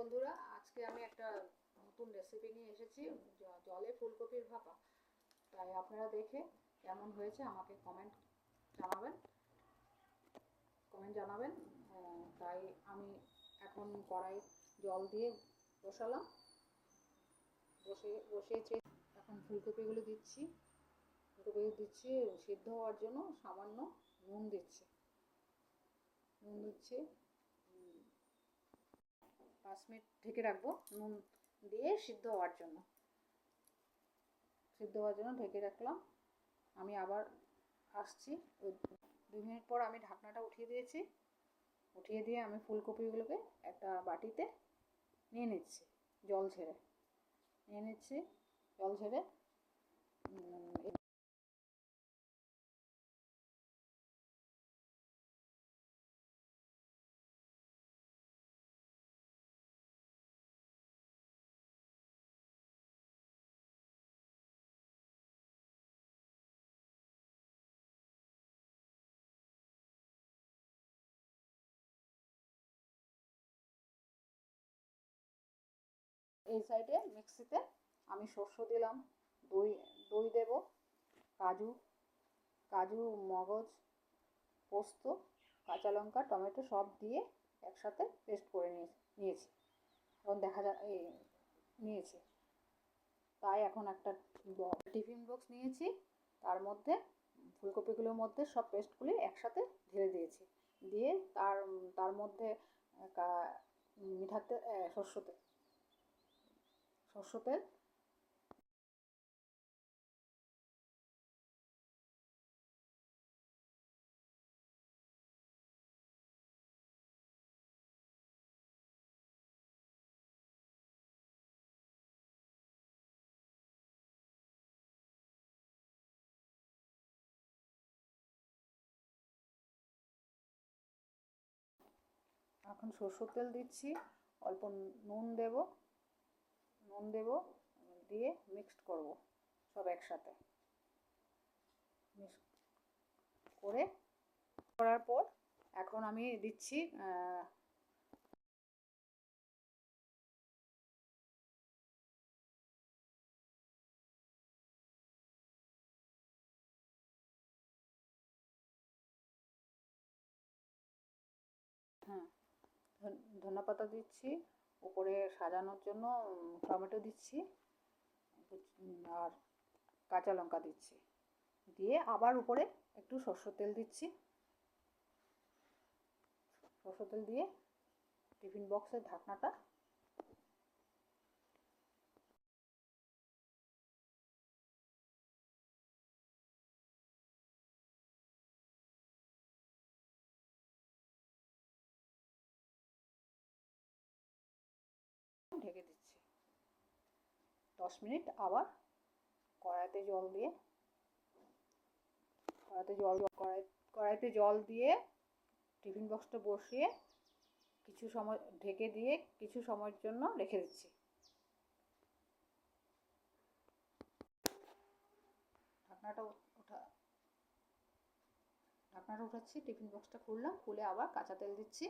বন্ধুরা, আজকে আমি একটা নতুন রেসিপি নিয়ে এসেছি, জলে ফুলকপির ভাপা। তাই আপনারা দেখে কেমন হয়েছে আমাকে কমেন্ট জানাবেন। তাই আমি এখন কড়াই জল দিয়ে বসিয়েছি। এখন ফুলকপিগুলো দিচ্ছি সিদ্ধ হওয়ার জন্য সামান্য নুন দিচ্ছি। 5 মিনিট ঢেকে রাখবো নুন দিয়ে সিদ্ধ হওয়ার জন্য ঢেকে রাখলাম। আমি আবার আসছি। 2 মিনিট পর আমি ঢাকনাটা উঠিয়ে দিয়ে আমি ফুলকপিগুলোকে একটা বাটিতে নিয়ে নিচ্ছি জল ঝেড়ে। এই সাইডে মিক্সিতে আমি সর্ষে দিলাম, দই দেব, কাজু, মগজ, পোস্ত, কাঁচা লঙ্কা, টমেটো সব দিয়ে একসাথে পেস্ট করে নিয়েছি। এখন নিয়েছি। তাই এখন একটা টিফিন বক্স নিয়েছি, তার মধ্যে ফুলকপিগুলোর মধ্যে সব পেস্টগুলি একসাথে ঢেলে দিয়েছি। দিয়ে তার মধ্যে সরষে তেল এখন সরষের তেল দিচ্ছি, অল্প নুন দেব, দিয়ে মিক্সড করব সব একসাথে। মিক্স করার পর এখন আমি দিচ্ছি ধনেপাতা দিচ্ছি, উপরে সাজানোর জন্য টমেটো দিচ্ছি, আর কাঁচা লঙ্কা দিচ্ছি। দিয়ে আবার উপরে একটু সরষের তেল দিচ্ছি। দিয়ে টিফিন বক্সের ঢাকনাটা ঢেকে দিচ্ছি। 10 মিনিট আবার কড়াইতে জল দিয়ে টিফিন বক্সটা বসিয়ে কিছু সময় ঢেকে দিয়ে কিছু সময়ের জন্য রেখে দিচ্ছি। ঢাকনাটা উঠাচ্ছি, টিফিন বক্সটা খুলে আবার কাঁচা তেল দিচ্ছি।